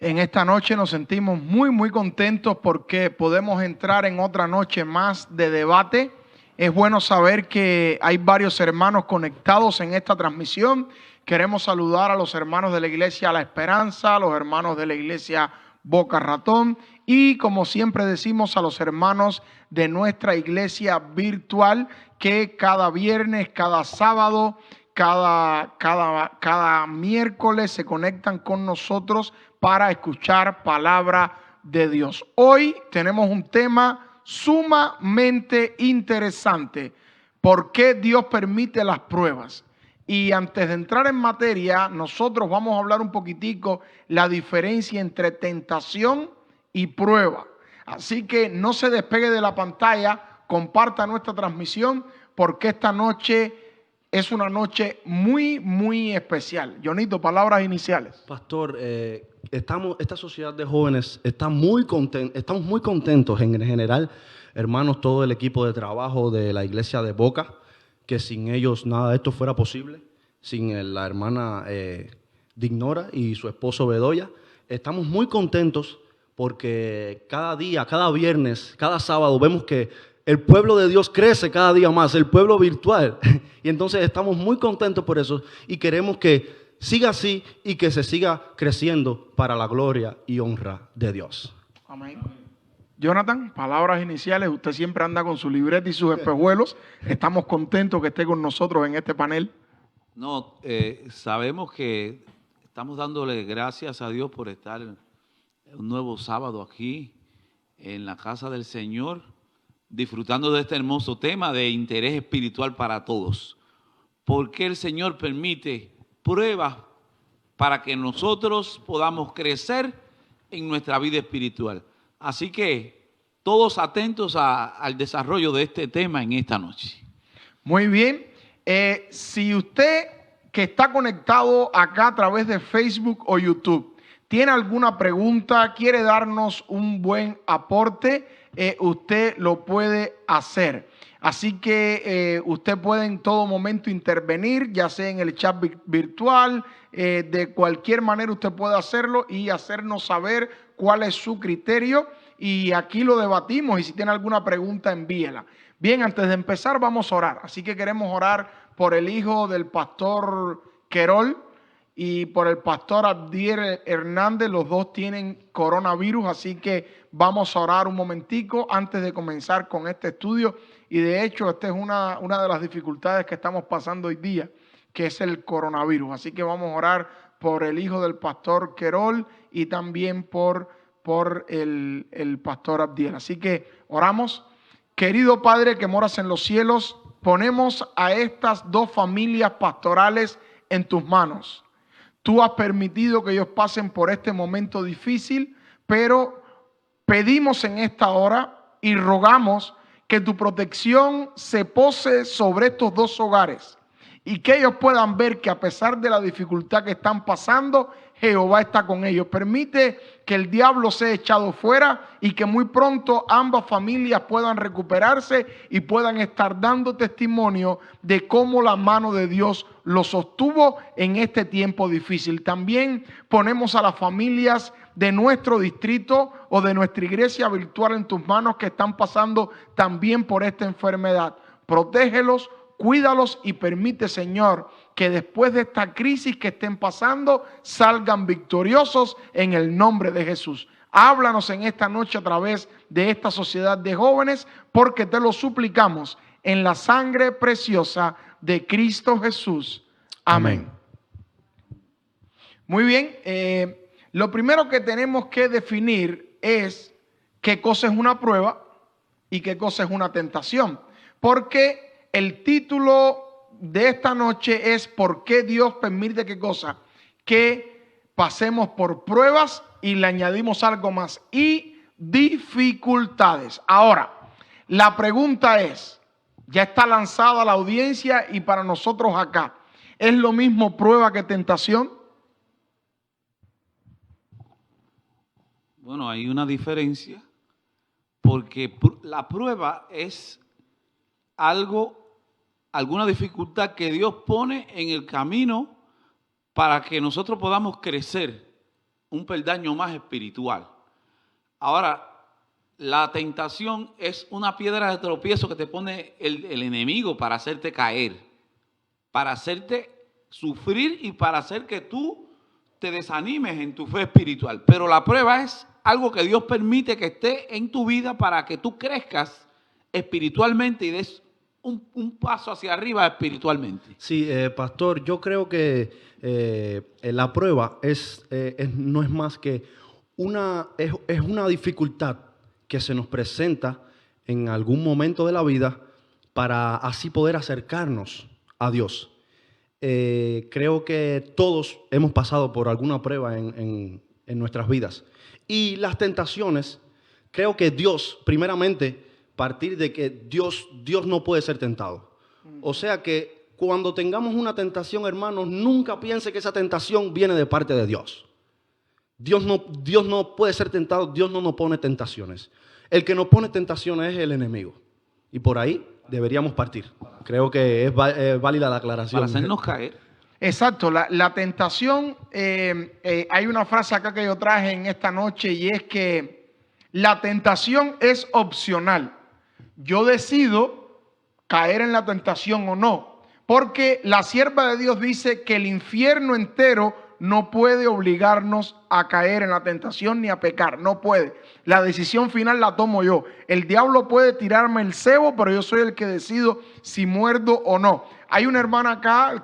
En esta noche nos sentimos muy contentos porque podemos entrar en otra noche más de debate. Es bueno saber que hay varios hermanos conectados en esta transmisión. Queremos saludar a los hermanos de la Iglesia La Esperanza, a los hermanos de la Iglesia Boca Ratón y, como siempre decimos, a los hermanos de nuestra iglesia virtual que cada viernes, cada sábado, cada miércoles se conectan con nosotros para escuchar palabra de Dios. Hoy tenemos un tema sumamente interesante. ¿Por qué Dios permite las pruebas? Y antes de entrar en materia, nosotros vamos a hablar un poquitico la diferencia entre tentación y prueba. Así que no se despegue de la pantalla, comparta nuestra transmisión porque esta noche es una noche muy especial. Jonito, palabras iniciales. Pastor, esta sociedad de jóvenes estamos muy contentos en general, hermanos, todo el equipo de trabajo de la iglesia de Boca, que sin ellos nada de esto fuera posible, sin la hermana Dignora y su esposo Bedoya. Estamos muy contentos porque cada día, cada viernes, cada sábado vemos que el pueblo de Dios crece cada día más, el pueblo virtual. Y entonces estamos muy contentos por eso y queremos que siga así y que se siga creciendo para la gloria y honra de Dios. Amén. Jonathan, palabras iniciales. Usted siempre anda con su libreta y sus espejuelos. Estamos contentos que esté con nosotros en este panel. No, sabemos que estamos dándole gracias a Dios por estar un nuevo sábado aquí en la casa del Señor, disfrutando de este hermoso tema de interés espiritual para todos. Porque el Señor permite pruebas para que nosotros podamos crecer en nuestra vida espiritual. Así que todos atentos al desarrollo de este tema en esta noche. Muy bien. Si usted que está conectado acá a través de Facebook o YouTube tiene alguna pregunta, quiere darnos un buen aporte, usted lo puede hacer. Así que usted puede en todo momento intervenir, ya sea en el chat virtual, de cualquier manera usted puede hacerlo y hacernos saber cuál es su criterio. Y aquí lo debatimos y si tiene alguna pregunta, envíela. Bien, antes de empezar vamos a orar. Así que queremos orar por el hijo del pastor Querol y por el pastor Abdiel Hernández. Los dos tienen coronavirus, así que vamos a orar un momentico antes de comenzar con este estudio. Y de hecho, esta es una de las dificultades que estamos pasando hoy día, que es el coronavirus. Así que vamos a orar por el hijo del pastor Querol y también por el pastor Abdiel. Así que oramos. Querido Padre que moras en los cielos, ponemos a estas dos familias pastorales en tus manos. Tú has permitido que ellos pasen por este momento difícil, pero pedimos en esta hora y rogamos que tu protección se pose sobre estos dos hogares y que ellos puedan ver que a pesar de la dificultad que están pasando, Jehová está con ellos. Permite que el diablo sea echado fuera y que muy pronto ambas familias puedan recuperarse y puedan estar dando testimonio de cómo la mano de Dios los sostuvo en este tiempo difícil. También ponemos a las familias de nuestro distrito o de nuestra iglesia virtual en tus manos que están pasando también por esta enfermedad. Protégelos, cuídalos y permite, Señor, que después de esta crisis que estén pasando salgan victoriosos en el nombre de Jesús. Háblanos en esta noche a través de esta sociedad de jóvenes porque te lo suplicamos en la sangre preciosa de Cristo Jesús. Amén. Muy bien, lo primero que tenemos que definir es qué cosa es una prueba y qué cosa es una tentación. Porque el título de esta noche es ¿por qué Dios permite qué cosa? Que pasemos por pruebas y le añadimos algo más y dificultades. Ahora, la pregunta es, ya está lanzada a la audiencia y para nosotros acá, ¿es lo mismo prueba que tentación? Bueno, hay una diferencia porque la prueba es alguna dificultad que Dios pone en el camino para que nosotros podamos crecer un peldaño más espiritual. Ahora, la tentación es una piedra de tropiezo que te pone el enemigo para hacerte caer, para hacerte sufrir y para hacer que tú te desanimes en tu fe espiritual. Pero la prueba es algo que Dios permite que esté en tu vida para que tú crezcas espiritualmente y des un paso hacia arriba espiritualmente. Sí, pastor, yo creo que la prueba no es más que es una dificultad que se nos presenta en algún momento de la vida para así poder acercarnos a Dios. Creo que todos hemos pasado por alguna prueba en nuestras vidas. Y las tentaciones, creo que Dios, primeramente, partir de que Dios no puede ser tentado. O sea que cuando tengamos una tentación, hermanos, nunca piense que esa tentación viene de parte de Dios. Dios no puede ser tentado, Dios no nos pone tentaciones. El que nos pone tentaciones es el enemigo. Y por ahí deberíamos partir. Creo que es válida la aclaración. Para hacernos caer. Exacto, la tentación, hay una frase acá que yo traje en esta noche y es que la tentación es opcional. Yo decido caer en la tentación o no, porque la sierva de Dios dice que el infierno entero no puede obligarnos a caer en la tentación ni a pecar, no puede. La decisión final la tomo yo. El diablo puede tirarme el cebo, pero yo soy el que decido si muerdo o no. Hay una hermana acá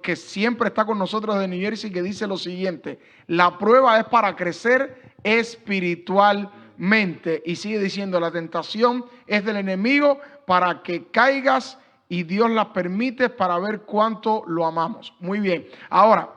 que siempre está con nosotros de New Jersey que dice lo siguiente: la prueba es para crecer espiritualmente. Y sigue diciendo, la tentación es del enemigo para que caigas y Dios la permite para ver cuánto lo amamos. Muy bien. Ahora,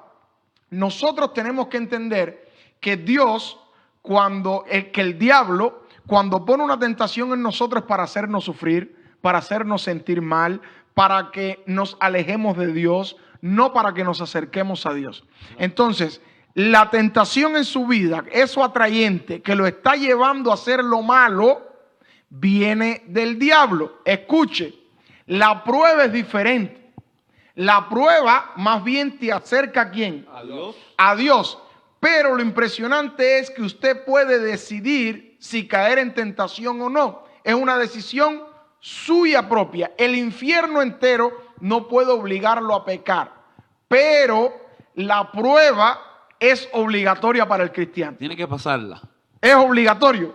nosotros tenemos que entender que Dios, que el diablo, cuando pone una tentación en nosotros es para hacernos sufrir, para hacernos sentir mal, para que nos alejemos de Dios, no para que nos acerquemos a Dios. Entonces, la tentación en su vida, eso atrayente que lo está llevando a hacer lo malo, viene del diablo. Escuche, la prueba es diferente. La prueba más bien te acerca ¿a quién? A Dios. A Dios. Pero lo impresionante es que usted puede decidir si caer en tentación o no. Es una decisión suya propia. El infierno entero no puede obligarlo a pecar. Pero la prueba es obligatoria para el cristiano. Tiene que pasarla. Es obligatorio.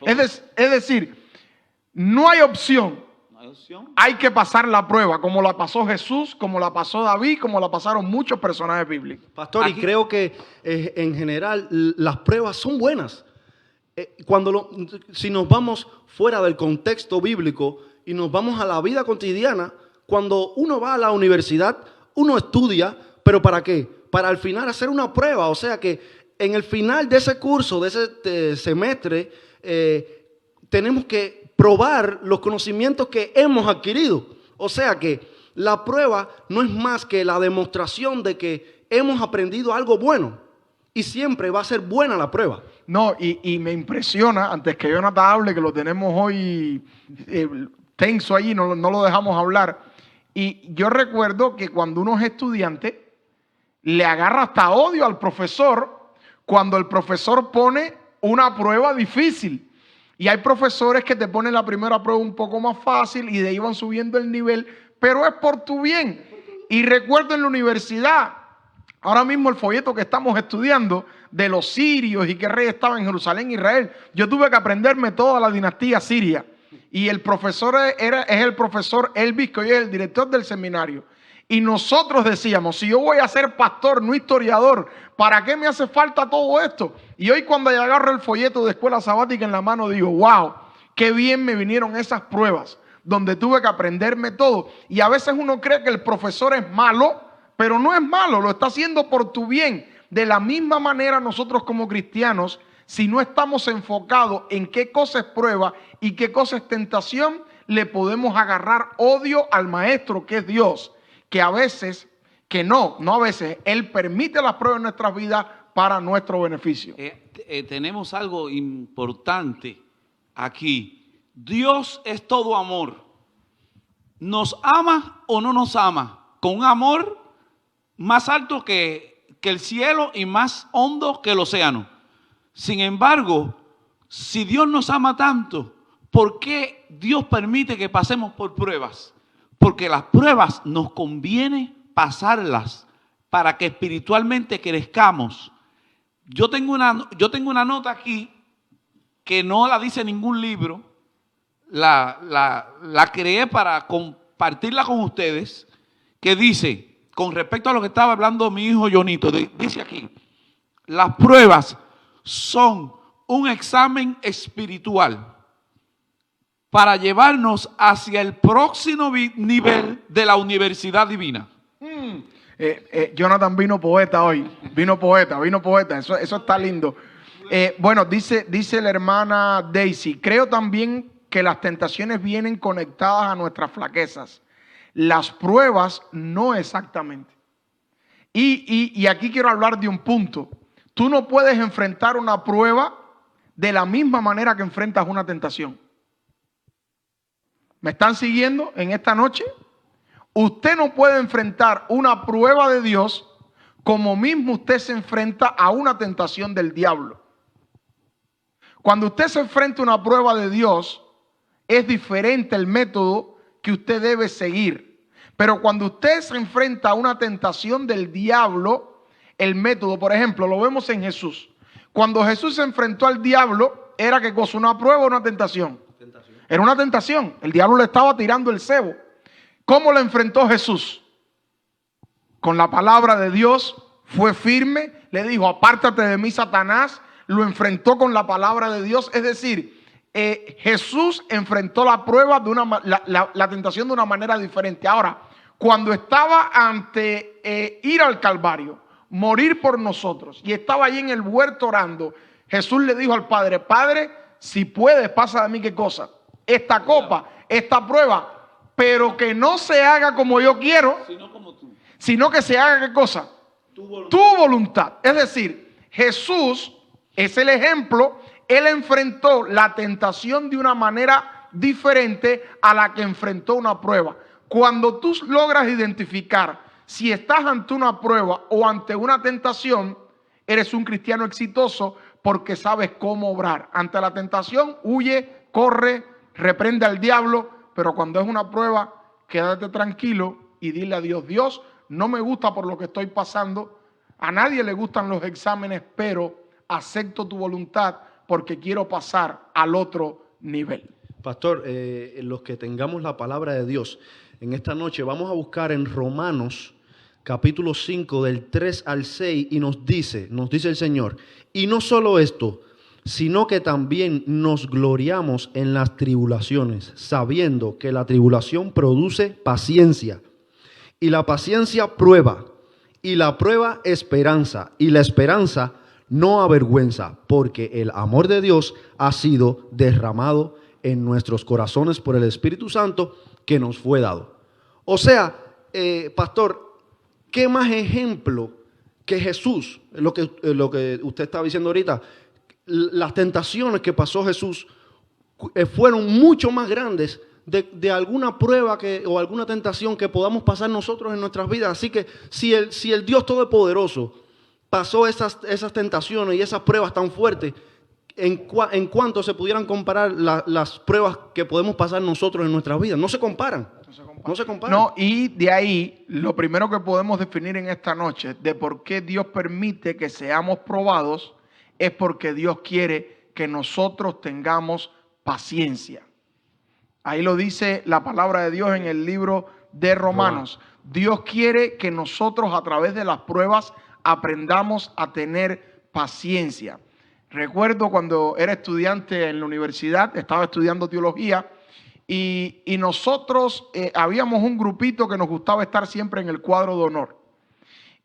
Es decir, no hay opción. Hay que pasar la prueba, como la pasó Jesús, como la pasó David, como la pasaron muchos personajes bíblicos. Pastor, y creo que en general las pruebas son buenas. Si nos vamos fuera del contexto bíblico y nos vamos a la vida cotidiana, cuando uno va a la universidad, uno estudia, ¿pero para qué? Para al final hacer una prueba. O sea que en el final de ese curso, de ese semestre, tenemos que probar los conocimientos que hemos adquirido. O sea que la prueba no es más que la demostración de que hemos aprendido algo bueno. Y siempre va a ser buena la prueba. No, y me impresiona, antes que Jonathan hable, que lo tenemos hoy tenso allí, no lo dejamos hablar. Y yo recuerdo que cuando uno es estudiante, le agarra hasta odio al profesor cuando el profesor pone una prueba difícil. Y hay profesores que te ponen la primera prueba un poco más fácil y de ahí van subiendo el nivel, pero es por tu bien. Y recuerdo en la universidad, ahora mismo el folleto que estamos estudiando de los sirios y que el rey estaba en Jerusalén, Israel, yo tuve que aprenderme toda la dinastía siria. Y el profesor es el profesor Elvis, que hoy es el director del seminario. Y nosotros decíamos, si yo voy a ser pastor, no historiador, ¿para qué me hace falta todo esto? Y hoy cuando yo agarro el folleto de escuela sabática en la mano, digo, wow, qué bien me vinieron esas pruebas, donde tuve que aprenderme todo. Y a veces uno cree que el profesor es malo, pero no es malo, lo está haciendo por tu bien. De la misma manera nosotros como cristianos, si no estamos enfocados en qué cosa es prueba y qué cosa es tentación, le podemos agarrar odio al maestro que es Dios. Que a veces, no a veces, Él permite las pruebas en nuestras vidas para nuestro beneficio. Tenemos algo importante aquí. Dios es todo amor. ¿Nos ama o no nos ama? Con un amor más alto que que el cielo y más hondo que el océano. Sin embargo, si Dios nos ama tanto, ¿por qué Dios permite que pasemos por pruebas? Porque las pruebas nos conviene pasarlas para que espiritualmente crezcamos. Yo tengo una nota aquí que no la dice ningún libro, la creé para compartirla con ustedes, que dice, con respecto a lo que estaba hablando mi hijo Jonito, dice aquí, las pruebas son un examen espiritual para llevarnos hacia el próximo nivel de la universidad divina. Jonathan vino poeta hoy, vino poeta, eso está lindo. Bueno, dice la hermana Daisy, creo también que las tentaciones vienen conectadas a nuestras flaquezas, las pruebas no exactamente. Y aquí quiero hablar de un punto. Tú no puedes enfrentar una prueba de la misma manera que enfrentas una tentación. ¿Me están siguiendo en esta noche? Usted no puede enfrentar una prueba de Dios como mismo usted se enfrenta a una tentación del diablo. Cuando usted se enfrenta a una prueba de Dios, es diferente el método que usted debe seguir. Pero cuando usted se enfrenta a una tentación del diablo, el método, por ejemplo, lo vemos en Jesús. Cuando Jesús se enfrentó al diablo, ¿era qué cosa? ¿Una prueba o una tentación? Era una tentación. El diablo le estaba tirando el cebo. ¿Cómo lo enfrentó Jesús? Con la palabra de Dios, fue firme, le dijo, apártate de mí, Satanás. Lo enfrentó con la palabra de Dios. Es decir, Jesús enfrentó la prueba, la tentación de una manera diferente. Ahora, cuando estaba ante ir al Calvario, morir por nosotros, y estaba ahí en el huerto orando, Jesús le dijo al Padre, Padre, si puedes, pasa de mí qué cosa, esta copa, esta prueba, pero que no se haga como yo quiero, Sino como tú. sino que se haga qué cosa, tu voluntad. Es decir, Jesús es el ejemplo. Él enfrentó la tentación de una manera diferente a la que enfrentó una prueba. Cuando tú logras identificar si estás ante una prueba o ante una tentación, eres un cristiano exitoso porque sabes cómo obrar. Ante la tentación, huye, corre, reprende al diablo, pero cuando es una prueba, quédate tranquilo y dile a Dios, Dios, no me gusta por lo que estoy pasando, a nadie le gustan los exámenes, pero acepto tu voluntad porque quiero pasar al otro nivel. Pastor, los que tengamos la palabra de Dios en esta noche, vamos a buscar en Romanos capítulo 5 del 3 al 6 y nos dice el Señor, y no solo esto, sino que también nos gloriamos en las tribulaciones, sabiendo que la tribulación produce paciencia, y la paciencia prueba, y la prueba esperanza, y la esperanza no avergüenza, porque el amor de Dios ha sido derramado en nuestros corazones por el Espíritu Santo que nos fue dado. O sea, pastor, ¿qué más ejemplo que Jesús? Lo que usted estaba diciendo ahorita, las tentaciones que pasó Jesús fueron mucho más grandes de alguna prueba o alguna tentación que podamos pasar nosotros en nuestras vidas. Así que si el Dios Todopoderoso pasó esas tentaciones y esas pruebas tan fuertes, en cuanto se pudieran comparar las pruebas que podemos pasar nosotros en nuestras vidas. No se comparan. No se comparan. No, y de ahí, lo primero que podemos definir en esta noche de por qué Dios permite que seamos probados es porque Dios quiere que nosotros tengamos paciencia. Ahí lo dice la palabra de Dios en el libro de Romanos. Dios quiere que nosotros a través de las pruebas aprendamos a tener paciencia. Recuerdo cuando era estudiante en la universidad, estaba estudiando teología y nosotros habíamos un grupito que nos gustaba estar siempre en el cuadro de honor.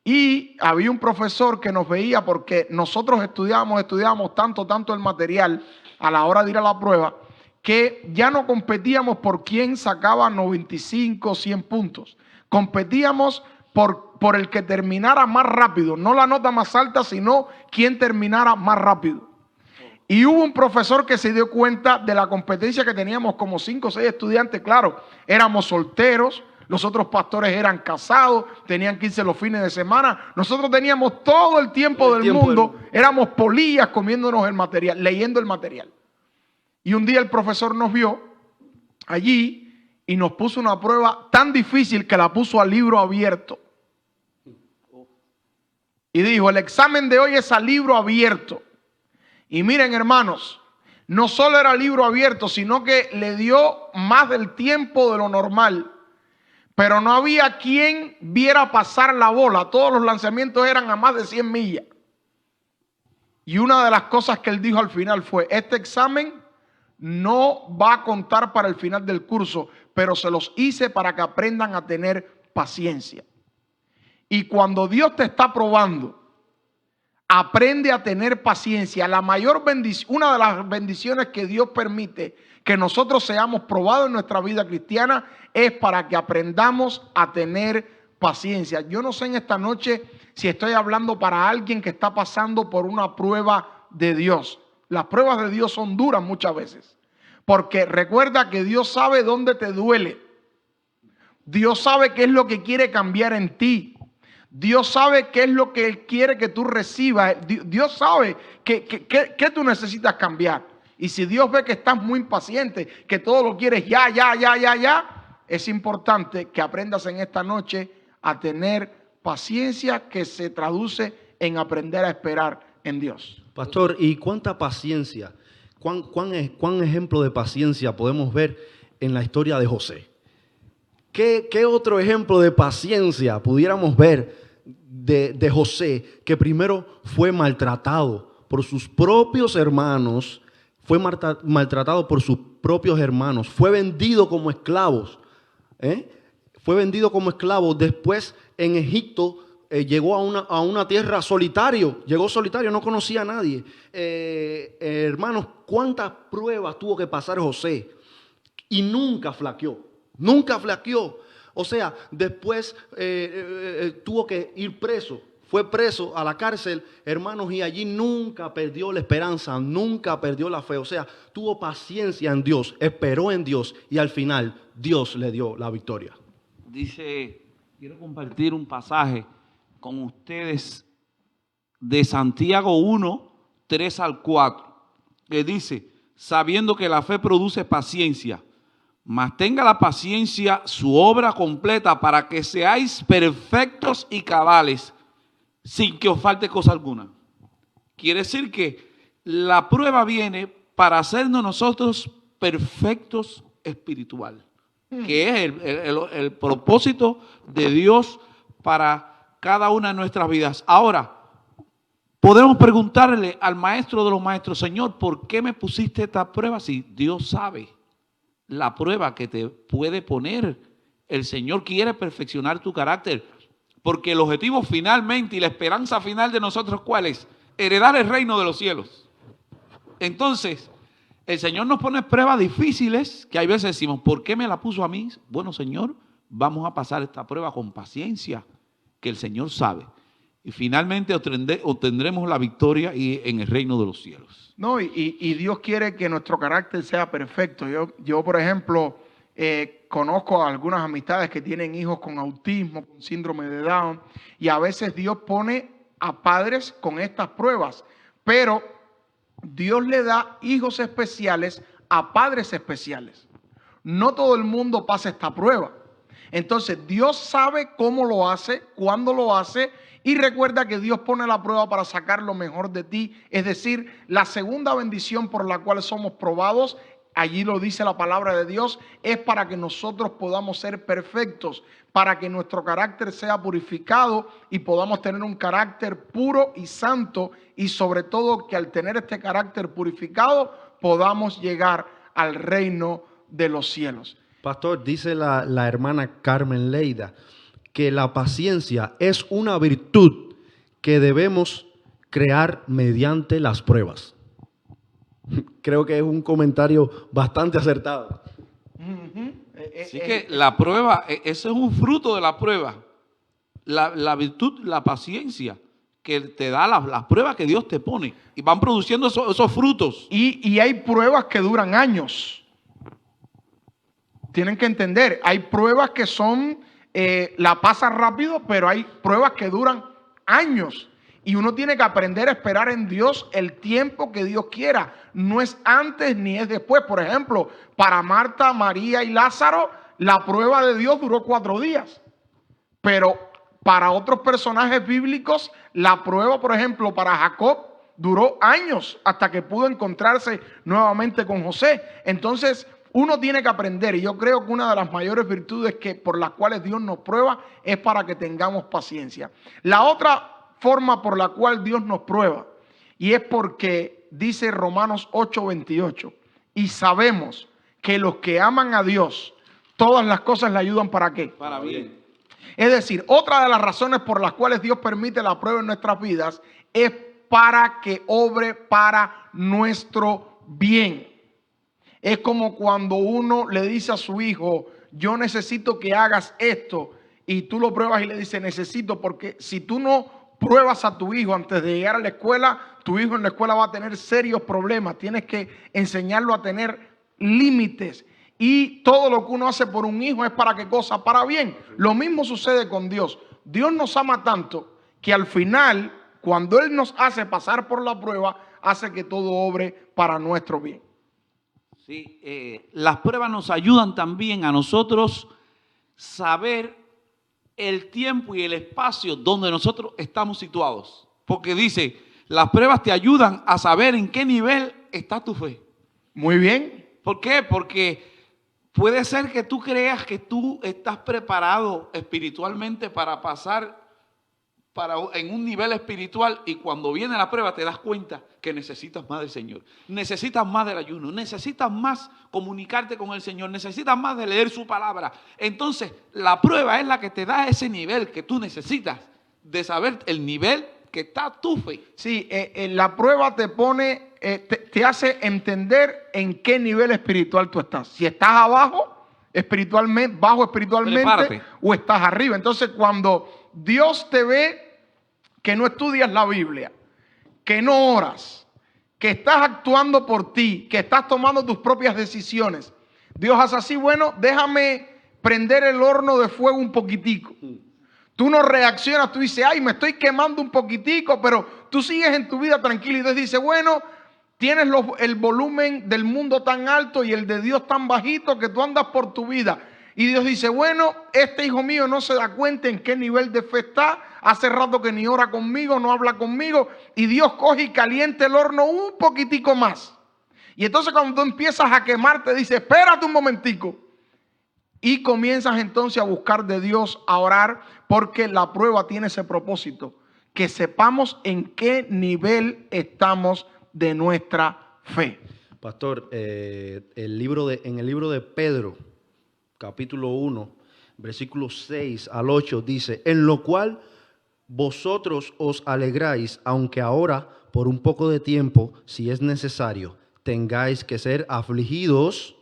Y había un profesor que nos veía porque nosotros estudiábamos tanto el material a la hora de ir a la prueba que ya no competíamos por quién sacaba 95, 100 puntos. Competíamos por el que terminara más rápido, no la nota más alta, sino quien terminara más rápido. Y hubo un profesor que se dio cuenta de la competencia que teníamos como 5 o 6 estudiantes. Claro, éramos solteros, Los otros pastores eran casados, tenían que irse los fines de semana. Nosotros teníamos todo el tiempo del mundo. Éramos polillas comiéndonos el material, leyendo el material. Y un día el profesor nos vio allí y nos puso una prueba tan difícil que la puso a libro abierto. Y dijo, el examen de hoy es a libro abierto. Y miren, hermanos, no solo era libro abierto, sino que le dio más del tiempo de lo normal. Pero no había quien viera pasar la bola. Todos los lanzamientos eran a más de 100 millas. Y una de las cosas que él dijo al final fue, este examen no va a contar para el final del curso, pero se los hice para que aprendan a tener paciencia. Y cuando Dios te está probando, aprende a tener paciencia. La mayor bendición, una de las bendiciones que Dios permite que nosotros seamos probados en nuestra vida cristiana es para que aprendamos a tener paciencia. Yo no sé en esta noche si estoy hablando para alguien que está pasando por una prueba de Dios. Las pruebas de Dios son duras muchas veces, porque recuerda que Dios sabe dónde te duele. Dios sabe qué es lo que quiere cambiar en ti. Dios sabe qué es lo que Él quiere que tú recibas. Dios sabe qué tú necesitas cambiar. Y si Dios ve que estás muy impaciente, que todo lo quieres ya, es importante que aprendas en esta noche a tener paciencia, que se traduce en aprender a esperar en Dios. Pastor, ¿y cuánta paciencia, cuán ejemplo de paciencia podemos ver en la historia de José? ¿Qué otro ejemplo de paciencia pudiéramos ver de José, que primero fue maltratado por sus propios hermanos, fue vendido como esclavos, fue vendido como esclavo, después en Egipto llegó a una tierra llegó solitario, no conocía a nadie. Hermanos, cuántas pruebas tuvo que pasar José y nunca flaqueó. O sea, después tuvo que ir preso. Fue preso a la cárcel, hermanos, y allí nunca perdió la esperanza, nunca perdió la fe. O sea, tuvo paciencia en Dios, esperó en Dios y al final Dios le dio la victoria. Dice, quiero compartir un pasaje con ustedes de Santiago 1, 3 al 4, que dice, sabiendo que la fe produce paciencia, mas tenga la paciencia su obra completa para que seáis perfectos y cabales, sin que os falte cosa alguna. Quiere decir que la prueba viene para hacernos nosotros perfectos espiritual, que es el propósito de Dios para cada una de nuestras vidas. Ahora, podemos preguntarle al maestro de los maestros, Señor, ¿por qué me pusiste esta prueba? Si Dios sabe la prueba que te puede poner. El Señor quiere perfeccionar tu carácter, porque el objetivo finalmente y la esperanza final de nosotros, ¿cuál es? Heredar el reino de los cielos. Entonces, el Señor nos pone pruebas difíciles que hay veces decimos, ¿por qué me la puso a mí? Bueno, Señor, vamos a pasar esta prueba con paciencia, que el Señor sabe. Y finalmente obtendremos la victoria en el reino de los cielos. No, y Dios quiere que nuestro carácter sea perfecto. Yo por ejemplo, conozco a algunas amistades que tienen hijos con autismo, con síndrome de Down, y a veces Dios pone a padres con estas pruebas, pero Dios le da hijos especiales a padres especiales. No todo el mundo pasa esta prueba. Entonces Dios sabe cómo lo hace, cuándo lo hace, y recuerda que Dios pone la prueba para sacar lo mejor de ti. Es decir, la segunda bendición por la cual somos probados, allí lo dice la palabra de Dios, es para que nosotros podamos ser perfectos, para que nuestro carácter sea purificado y podamos tener un carácter puro y santo, y sobre todo que al tener este carácter purificado podamos llegar al reino de los cielos. Pastor, dice la hermana Carmen Leida que la paciencia es una virtud que debemos crear mediante las pruebas. Creo que es un comentario bastante acertado. Así que la prueba, ese es un fruto de la prueba. La virtud, la paciencia que te da las pruebas que Dios te pone. Y van produciendo esos frutos. Y hay pruebas que duran años. tienen que entender, hay pruebas que son, la pasan rápido, pero hay pruebas que duran años. Y uno tiene que aprender a esperar en Dios el tiempo que Dios quiera. No es antes ni es después. Por ejemplo, para Marta, María y Lázaro, la prueba de Dios duró 4 días. Pero para otros personajes bíblicos, la prueba, por ejemplo, para Jacob, duró años hasta que pudo encontrarse nuevamente con José. Entonces, uno tiene que aprender, y yo creo que una de las mayores virtudes por las cuales Dios nos prueba es para que tengamos paciencia. La otra forma por la cual Dios nos prueba, y es porque dice Romanos 8:28, y sabemos que los que aman a Dios, todas las cosas le ayudan ¿para qué? Para bien. Es decir, otra de las razones por las cuales Dios permite la prueba en nuestras vidas es para que obre para nuestro bien. Es como cuando uno le dice a su hijo, yo necesito que hagas esto, y tú lo pruebas y le dices, necesito, porque si tú no pruebas a tu hijo antes de llegar a la escuela, tu hijo en la escuela va a tener serios problemas. Tienes que enseñarlo a tener límites. Y todo lo que uno hace por un hijo es para qué cosa, para bien. Lo mismo sucede con Dios. Dios nos ama tanto que al final, cuando Él nos hace pasar por la prueba, hace que todo obre para nuestro bien. Sí, las pruebas nos ayudan también a nosotros saber el tiempo y el espacio donde nosotros estamos situados. Porque dice, las pruebas te ayudan a saber en qué nivel está tu fe. Muy bien. ¿Por qué? Porque puede ser que tú creas que tú estás preparado espiritualmente para pasar en un nivel espiritual, y cuando viene la prueba te das cuenta que necesitas más del Señor, necesitas más del ayuno, necesitas más comunicarte con el Señor, necesitas más de leer su palabra. Entonces la prueba es la que te da ese nivel que tú necesitas de saber el nivel que está tu fe. Sí, la prueba te pone, te hace entender en qué nivel espiritual tú estás. Si estás abajo espiritualmente, bajo espiritualmente, prepárate, o estás arriba. Entonces, cuando Dios te ve que no estudias la Biblia, que no oras, que estás actuando por ti, que estás tomando tus propias decisiones, Dios hace así, bueno, déjame prender el horno de fuego un poquitico. Tú no reaccionas, tú dices, ay, me estoy quemando un poquitico, pero tú sigues en tu vida tranquilo. Y Dios dice, bueno, tienes el volumen del mundo tan alto y el de Dios tan bajito que tú andas por tu vida. Y Dios dice, bueno, este hijo mío no se da cuenta en qué nivel de fe está. Hace rato que ni ora conmigo, no habla conmigo. Y Dios coge y calienta el horno un poquitico más. Y entonces cuando tú empiezas a quemarte, dice, espérate un momentico. Y comienzas entonces a buscar de Dios, a orar, porque la prueba tiene ese propósito. Que sepamos en qué nivel estamos de nuestra fe. Pastor, en el libro de Pedro, capítulo 1, versículos 6 al 8, dice, en lo cual vosotros os alegráis, aunque ahora, por un poco de tiempo, si es necesario, tengáis que ser afligidos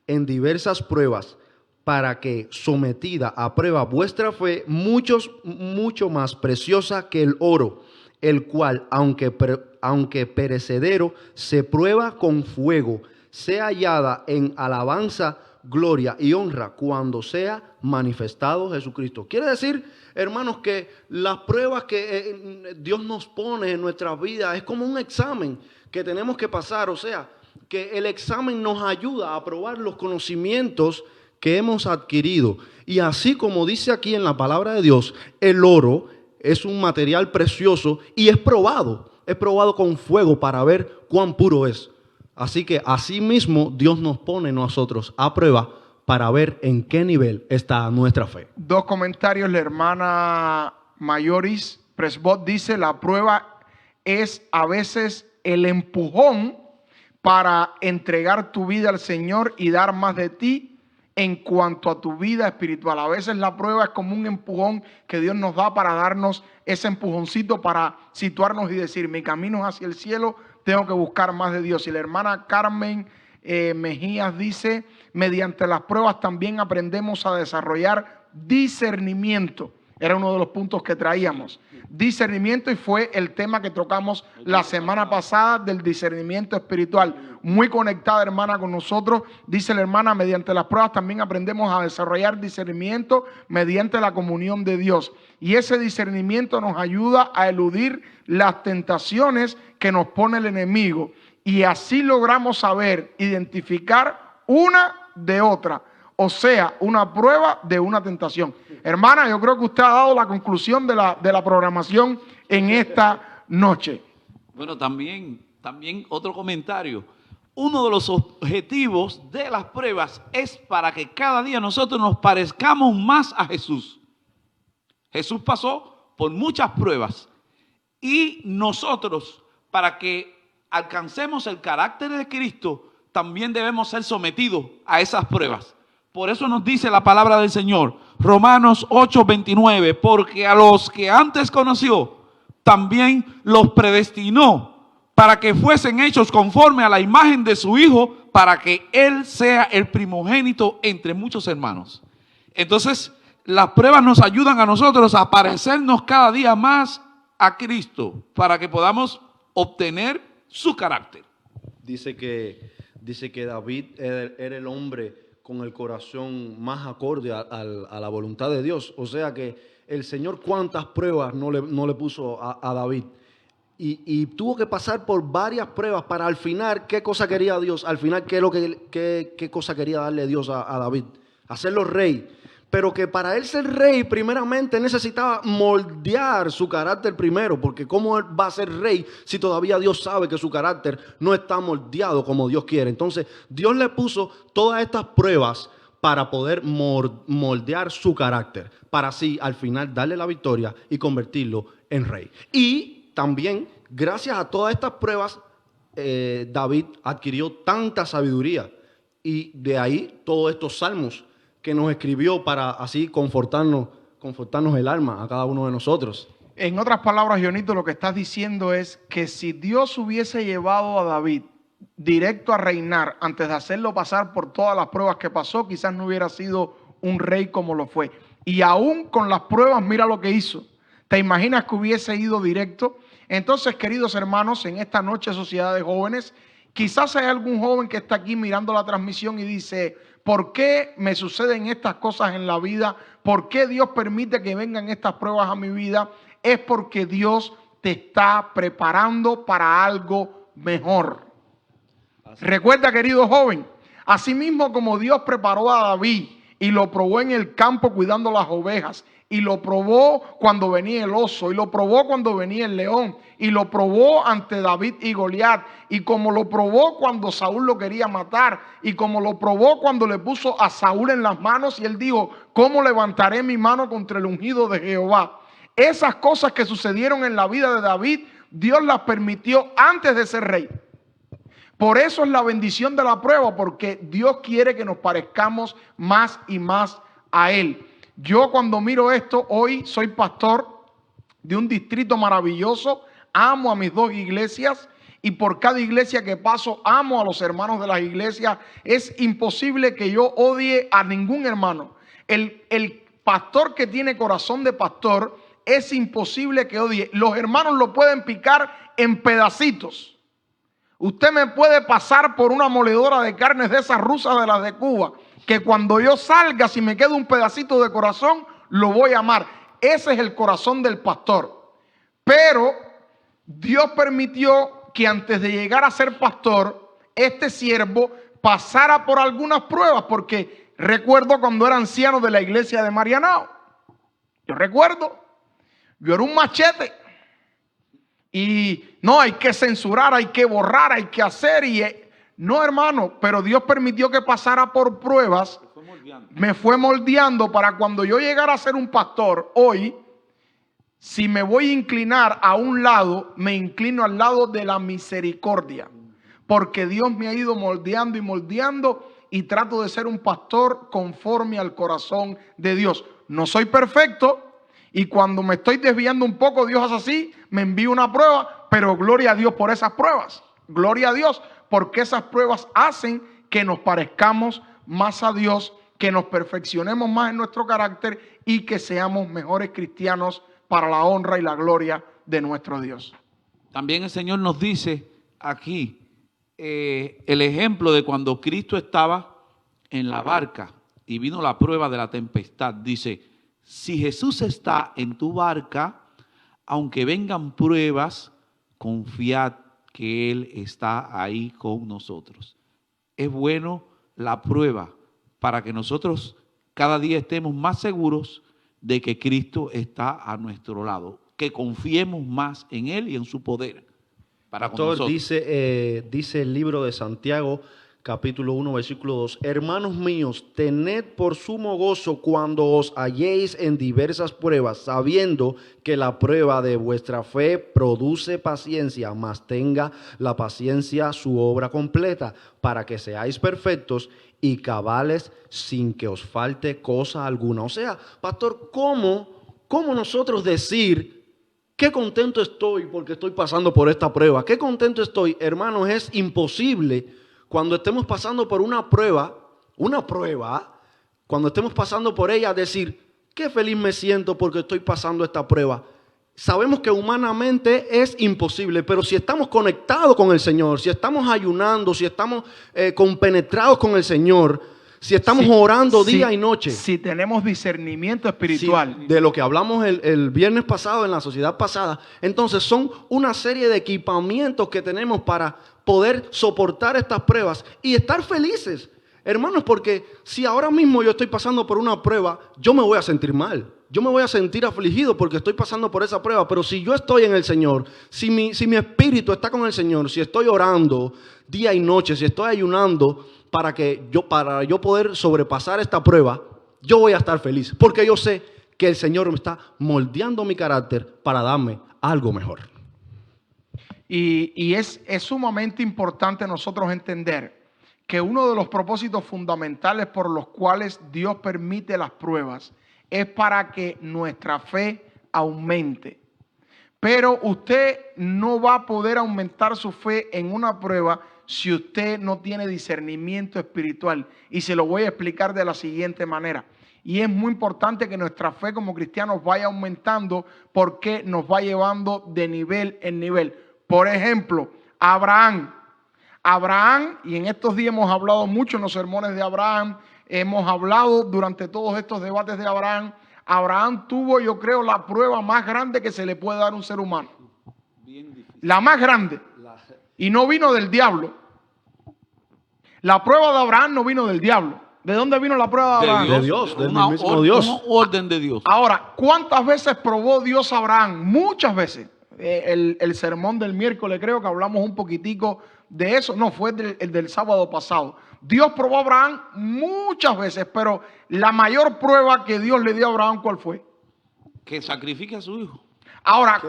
en diversas pruebas, para que, sometida a prueba vuestra fe, mucho más preciosa que el oro, el cual, aunque perecedero, se prueba con fuego, sea hallada en alabanza, gloria y honra cuando sea manifestado Jesucristo. Quiere decir, hermanos, que las pruebas que Dios nos pone en nuestra vida es como un examen que tenemos que pasar. O sea, que el examen nos ayuda a probar los conocimientos que hemos adquirido. Y así como dice aquí en la palabra de Dios, el oro es un material precioso y es probado con fuego para ver cuán puro es. Así que así mismo Dios nos pone nosotros a prueba para ver en qué nivel está nuestra fe. 2 comentarios. La hermana Mayoris Presbot dice, la prueba es a veces el empujón para entregar tu vida al Señor y dar más de ti en cuanto a tu vida espiritual. A veces la prueba es como un empujón que Dios nos da para darnos ese empujoncito para situarnos y decir, mi camino es hacia el cielo, tengo que buscar más de Dios. Y la hermana Carmen Mejías dice, mediante las pruebas también aprendemos a desarrollar discernimiento Era uno de los puntos que traíamos. Discernimiento, y fue el tema que tocamos la semana pasada del discernimiento espiritual. Muy conectada, hermana, con nosotros. Dice la hermana, mediante las pruebas también aprendemos a desarrollar discernimiento mediante la comunión de Dios. Y ese discernimiento nos ayuda a eludir las tentaciones que nos pone el enemigo. Y así logramos saber identificar una de otra. O sea, una prueba de una tentación. Hermana, yo creo que usted ha dado la conclusión de la programación en esta noche. Bueno, también otro comentario. Uno de los objetivos de las pruebas es para que cada día nosotros nos parezcamos más a Jesús. Jesús pasó por muchas pruebas y nosotros, para que alcancemos el carácter de Cristo, también debemos ser sometidos a esas pruebas. Por eso nos dice la palabra del Señor, Romanos 8:29, porque a los que antes conoció, también los predestinó para que fuesen hechos conforme a la imagen de su Hijo, para que Él sea el primogénito entre muchos hermanos. Entonces, las pruebas nos ayudan a nosotros a parecernos cada día más a Cristo, para que podamos obtener su carácter. Dice que David era el hombre con el corazón más acorde a la voluntad de Dios. O sea que el Señor cuántas pruebas no le puso a David. Y tuvo que pasar por varias pruebas para al final, ¿qué cosa quería Dios? Al final, ¿qué cosa quería darle Dios a David? Hacerlo rey. Pero que para él ser rey, primeramente necesitaba moldear su carácter primero, porque ¿cómo él va a ser rey si todavía Dios sabe que su carácter no está moldeado como Dios quiere? Entonces, Dios le puso todas estas pruebas para poder moldear su carácter, para así al final darle la victoria y convertirlo en rey. Y también, gracias a todas estas pruebas, David adquirió tanta sabiduría, y de ahí todos estos salmos que nos escribió para así confortarnos el alma a cada uno de nosotros. En otras palabras, Jonito, lo que estás diciendo es que si Dios hubiese llevado a David directo a reinar antes de hacerlo pasar por todas las pruebas que pasó, quizás no hubiera sido un rey como lo fue. Y aún con las pruebas, mira lo que hizo. ¿Te imaginas que hubiese ido directo? Entonces, queridos hermanos, en esta noche, Sociedad de Jóvenes, quizás hay algún joven que está aquí mirando la transmisión y dice: ¿por qué me suceden estas cosas en la vida? ¿Por qué Dios permite que vengan estas pruebas a mi vida? Es porque Dios te está preparando para algo mejor. Recuerda, querido joven, asimismo como Dios preparó a David y lo probó en el campo cuidando las ovejas, y lo probó cuando venía el oso, y lo probó cuando venía el león, y lo probó ante David y Goliat, y como lo probó cuando Saúl lo quería matar, y como lo probó cuando le puso a Saúl en las manos y él dijo: ¿cómo levantaré mi mano contra el ungido de Jehová? Esas cosas que sucedieron en la vida de David, Dios las permitió antes de ser rey. Por eso es la bendición de la prueba, porque Dios quiere que nos parezcamos más y más a Él. Yo, cuando miro esto, hoy soy pastor de un distrito maravilloso, amo a mis dos iglesias, y por cada iglesia que paso amo a los hermanos de las iglesias. Es imposible que yo odie a ningún hermano. El pastor que tiene corazón de pastor, es imposible que odie. Los hermanos lo pueden picar en pedacitos. Usted me puede pasar por una moledora de carnes de esas rusas de las de Cuba, que cuando yo salga, si me queda un pedacito de corazón, lo voy a amar. Ese es el corazón del pastor. Pero Dios permitió que antes de llegar a ser pastor, este siervo pasara por algunas pruebas, porque recuerdo cuando era anciano de la iglesia de Marianao. Yo era un machete. Y no, hay que censurar, hay que borrar, hay que hacer. No, hermano, pero Dios permitió que pasara por pruebas. Me fue moldeando para cuando yo llegara a ser un pastor hoy, si me voy a inclinar a un lado, me inclino al lado de la misericordia. Porque Dios me ha ido moldeando y moldeando, y trato de ser un pastor conforme al corazón de Dios. No soy perfecto. Y cuando me estoy desviando un poco, Dios hace así, me envía una prueba, pero gloria a Dios por esas pruebas. Gloria a Dios, porque esas pruebas hacen que nos parezcamos más a Dios, que nos perfeccionemos más en nuestro carácter y que seamos mejores cristianos para la honra y la gloria de nuestro Dios. También el Señor nos dice aquí el ejemplo de cuando Cristo estaba en la barca y vino la prueba de la tempestad. Dice, si Jesús está en tu barca, aunque vengan pruebas, confiad que Él está ahí con nosotros. Es bueno la prueba para que nosotros cada día estemos más seguros de que Cristo está a nuestro lado, que confiemos más en Él y en su poder para con nosotros. Dice el libro de Santiago, capítulo 1, versículo 2. Hermanos míos, tened por sumo gozo cuando os halléis en diversas pruebas, sabiendo que la prueba de vuestra fe produce paciencia, mas tenga la paciencia su obra completa, para que seáis perfectos y cabales sin que os falte cosa alguna. O sea, pastor, ¿cómo nosotros decir qué contento estoy porque estoy pasando por esta prueba? ¿Qué contento estoy? Hermanos, es imposible. Cuando estemos pasando por una prueba, cuando estemos pasando por ella, decir, qué feliz me siento porque estoy pasando esta prueba. Sabemos que humanamente es imposible, pero si estamos conectados con el Señor, si estamos ayunando, si estamos compenetrados con el Señor, si estamos orando día y noche. Si tenemos discernimiento espiritual. De lo que hablamos el viernes pasado, en la sociedad pasada. Entonces son una serie de equipamientos que tenemos para poder soportar estas pruebas y estar felices. Hermanos, porque si ahora mismo yo estoy pasando por una prueba, yo me voy a sentir mal. Yo me voy a sentir afligido porque estoy pasando por esa prueba. Pero si yo estoy en el Señor, si mi espíritu está con el Señor, si estoy orando día y noche, si estoy ayunando para yo poder sobrepasar esta prueba, yo voy a estar feliz. Porque yo sé que el Señor me está moldeando mi carácter para darme algo mejor. Y es sumamente importante nosotros entender que uno de los propósitos fundamentales por los cuales Dios permite las pruebas es para que nuestra fe aumente. Pero usted no va a poder aumentar su fe en una prueba si usted no tiene discernimiento espiritual. Y se lo voy a explicar de la siguiente manera. Y es muy importante que nuestra fe como cristianos vaya aumentando porque nos va llevando de nivel en nivel. Por ejemplo, Abraham, y en estos días hemos hablado mucho en los sermones de Abraham, hemos hablado durante todos estos debates de Abraham. Abraham tuvo, yo creo, la prueba más grande que se le puede dar a un ser humano. La más grande. Y no vino del diablo. La prueba de Abraham no vino del diablo. ¿De dónde vino la prueba de Abraham? De Dios, del mismo Dios. Una orden de Dios. Ahora, ¿cuántas veces probó Dios a Abraham? Muchas veces. El sermón del miércoles creo que hablamos un poquitico de eso. No, fue el del sábado pasado. Dios probó a Abraham muchas veces, pero la mayor prueba que Dios le dio a Abraham, ¿cuál fue? Que sacrifique a su hijo. Ahora,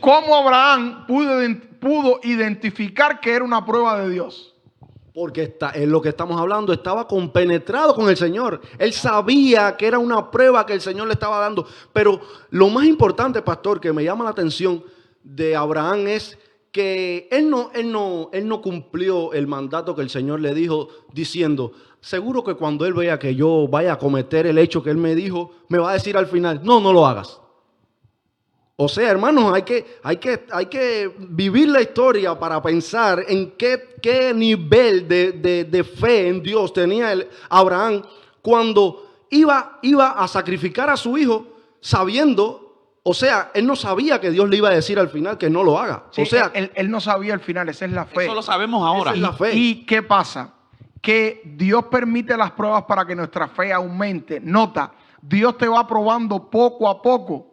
¿cómo Abraham pudo identificar que era una prueba de Dios? Porque en lo que estamos hablando estaba compenetrado con el Señor. Él sabía que era una prueba que el Señor le estaba dando. Pero lo más importante, pastor, que me llama la atención de Abraham es que él no cumplió el mandato que el Señor le dijo diciendo, seguro que cuando él vea que yo vaya a cometer el hecho que él me dijo, me va a decir al final, no lo hagas. O sea, hermanos, hay que vivir la historia para pensar en qué nivel de fe en Dios tenía Abraham cuando iba a sacrificar a su hijo sabiendo, o sea, él no sabía que Dios le iba a decir al final que no lo haga. Sí, o sea, él no sabía al final, esa es la fe. Eso lo sabemos ahora. Esa es la fe. ¿Y qué pasa? Que Dios permite las pruebas para que nuestra fe aumente. Nota, Dios te va probando poco a poco.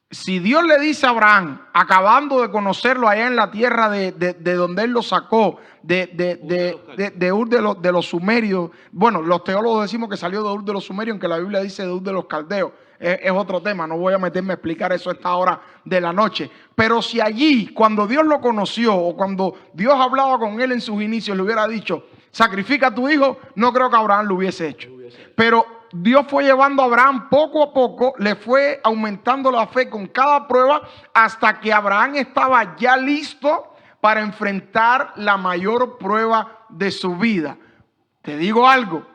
Si Dios le dice a Abraham, acabando de conocerlo allá en la tierra de donde él lo sacó, de Ur de los sumerios, bueno, los teólogos decimos que salió de Ur de los sumerios, aunque la Biblia dice de Ur de los caldeos, es otro tema, no voy a meterme a explicar eso a esta hora de la noche. Pero si allí, cuando Dios lo conoció o cuando Dios hablaba con él en sus inicios, le hubiera dicho, sacrifica a tu hijo, no creo que Abraham lo hubiese hecho. Pero Dios fue llevando a Abraham poco a poco, le fue aumentando la fe con cada prueba hasta que Abraham estaba ya listo para enfrentar la mayor prueba de su vida. Te digo algo,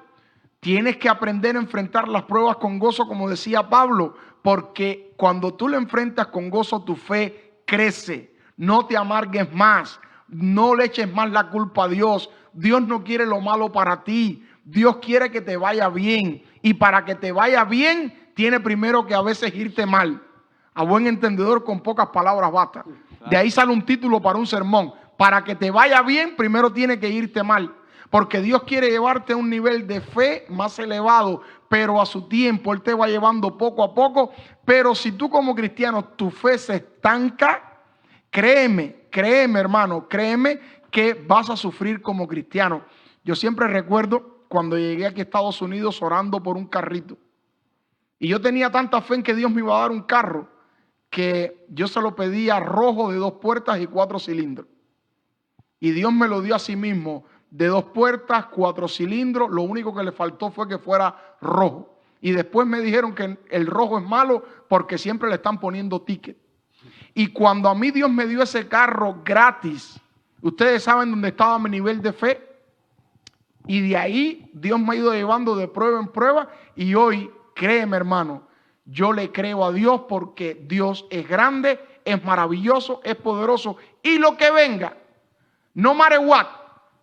Tienes que aprender a enfrentar las pruebas con gozo, como decía Pablo, porque cuando tú le enfrentas con gozo, tu fe crece. No te amargues más, no le eches más la culpa a Dios. Dios no quiere lo malo para ti. Dios quiere que te vaya bien. Y para que te vaya bien, tiene primero que a veces irte mal. A buen entendedor, con pocas palabras basta. De ahí sale un título para un sermón. Para que te vaya bien, primero tiene que irte mal. Porque Dios quiere llevarte a un nivel de fe más elevado, pero a su tiempo Él te va llevando poco a poco. Pero si tú como cristiano, tu fe se estanca, créeme hermano, créeme que vas a sufrir como cristiano. Yo siempre recuerdo cuando llegué aquí a Estados Unidos orando por un carrito. Y yo tenía tanta fe en que Dios me iba a dar un carro, que yo se lo pedía rojo de 2 puertas y 4 cilindros. Y Dios me lo dio a sí mismo, de 2 puertas, 4 cilindros. Lo único que le faltó fue que fuera rojo. Y después me dijeron que el rojo es malo porque siempre le están poniendo ticket. Y cuando a mí Dios me dio ese carro gratis, ustedes saben dónde estaba mi nivel de fe. Y de ahí Dios me ha ido llevando de prueba en prueba. Y hoy, créeme hermano, yo le creo a Dios porque Dios es grande, es maravilloso, es poderoso. Y lo que venga, no matter what,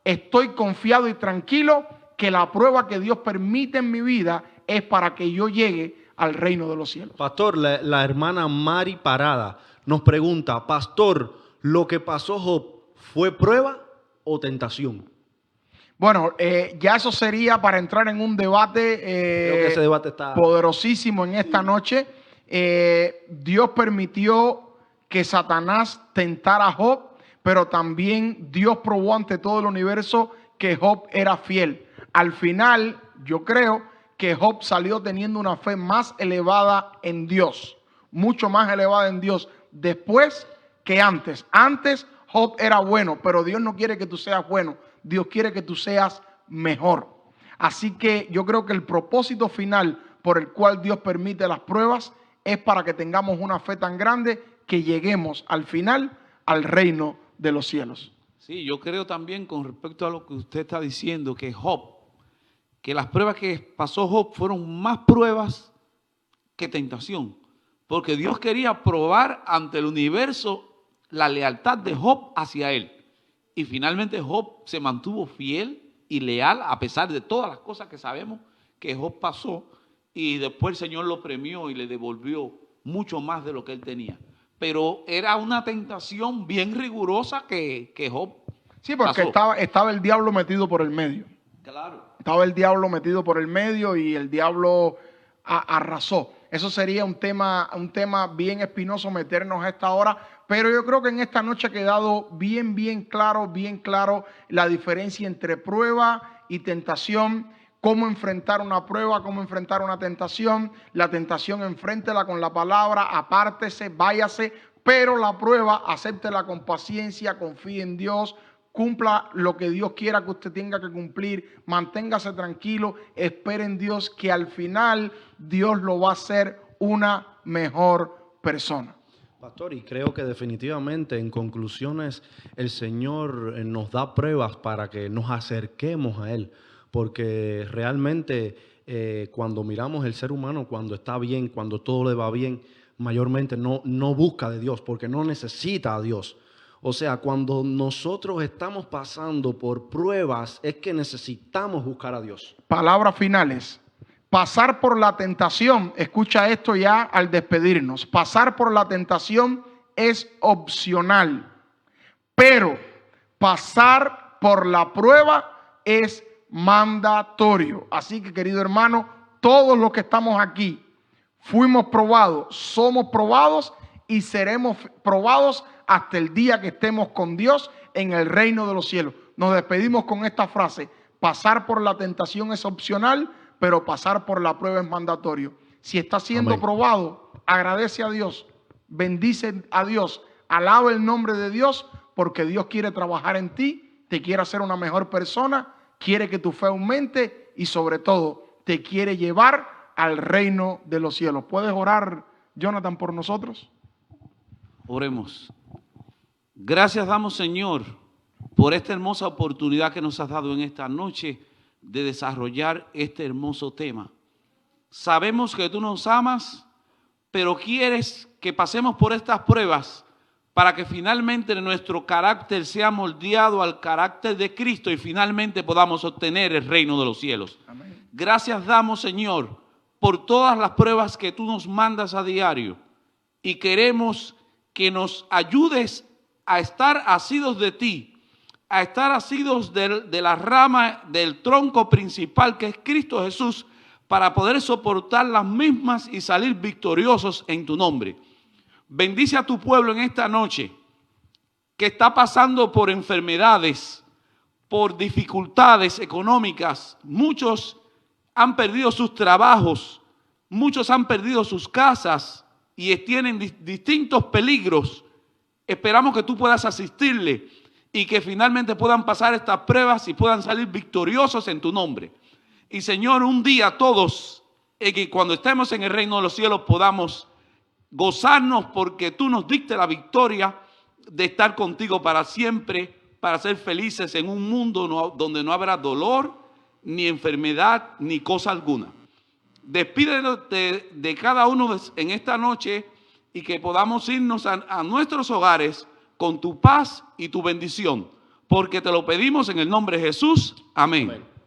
estoy confiado y tranquilo que la prueba que Dios permite en mi vida es para que yo llegue al reino de los cielos. Pastor, la hermana Mari Parada nos pregunta, pastor, ¿lo que pasó Job fue prueba o tentación? Bueno, ya eso sería para entrar en un debate, Creo que ese debate está poderosísimo en esta noche. Dios permitió que Satanás tentara a Job, pero también Dios probó ante todo el universo que Job era fiel. Al final, yo creo que Job salió teniendo una fe más elevada en Dios, mucho más elevada en Dios después que antes. Antes Job era bueno, pero Dios no quiere que tú seas bueno. Dios quiere que tú seas mejor. Así que yo creo que el propósito final por el cual Dios permite las pruebas es para que tengamos una fe tan grande que lleguemos al final al reino de los cielos. Sí, yo creo también con respecto a lo que usted está diciendo, que Job, que las pruebas que pasó Job fueron más pruebas que tentación, porque Dios quería probar ante el universo la lealtad de Job hacia él. Y finalmente Job se mantuvo fiel y leal a pesar de todas las cosas que sabemos que Job pasó, y después el Señor lo premió y le devolvió mucho más de lo que él tenía. Pero era una tentación bien rigurosa que Job Sí, porque estaba el diablo metido por el medio. Claro. Estaba el diablo metido por el medio y el diablo arrasó. Eso sería un tema bien espinoso meternos a esta hora, pero yo creo que en esta noche ha quedado bien claro la diferencia entre prueba y tentación, cómo enfrentar una prueba, cómo enfrentar una tentación. La tentación enfréntela con la palabra, apártese, váyase, pero la prueba acéptela con paciencia, confíe en Dios, cumpla lo que Dios quiera que usted tenga que cumplir, manténgase tranquilo, espere en Dios que al final Dios lo va a hacer una mejor persona. Pastor, y creo que definitivamente en conclusiones el Señor nos da pruebas para que nos acerquemos a Él, porque realmente cuando miramos el ser humano, cuando está bien, cuando todo le va bien, mayormente no busca de Dios, porque no necesita a Dios. O sea, cuando nosotros estamos pasando por pruebas es que necesitamos buscar a Dios. Palabras finales. Pasar por la tentación, escucha esto ya al despedirnos, pasar por la tentación es opcional, pero pasar por la prueba es mandatorio. Así que, querido hermano, todos los que estamos aquí fuimos probados, somos probados y seremos probados hasta el día que estemos con Dios en el reino de los cielos. Nos despedimos con esta frase: pasar por la tentación es opcional, pero pasar por la prueba es mandatorio. Si está siendo Amén. probado, agradece a Dios, bendice a Dios, alaba el nombre de Dios, porque Dios quiere trabajar en ti, te quiere hacer una mejor persona, quiere que tu fe aumente y sobre todo te quiere llevar al reino de los cielos. ¿Puedes orar, Jonathan, por nosotros? Oremos. Gracias damos, Señor, por esta hermosa oportunidad que nos has dado en esta noche de desarrollar este hermoso tema. Sabemos que tú nos amas, pero quieres que pasemos por estas pruebas para que finalmente nuestro carácter sea moldeado al carácter de Cristo y finalmente podamos obtener el reino de los cielos. Amén. Gracias damos, Señor, por todas las pruebas que tú nos mandas a diario, y queremos que nos ayudes a estar asidos de ti, a estar asidos de la rama del tronco principal que es Cristo Jesús, para poder soportar las mismas y salir victoriosos en tu nombre. Bendice a tu pueblo en esta noche que está pasando por enfermedades, por dificultades económicas. Muchos han perdido sus trabajos, muchos han perdido sus casas y tienen distintos peligros. Esperamos que tú puedas asistirle y que finalmente puedan pasar estas pruebas y puedan salir victoriosos en tu nombre. Y Señor, un día todos, que cuando estemos en el reino de los cielos podamos gozarnos porque tú nos diste la victoria de estar contigo para siempre, para ser felices en un mundo donde no habrá dolor, ni enfermedad, ni cosa alguna. Despídete de cada uno en esta noche y que podamos irnos a nuestros hogares con tu paz y tu bendición, porque te lo pedimos en el nombre de Jesús. Amén. Amén.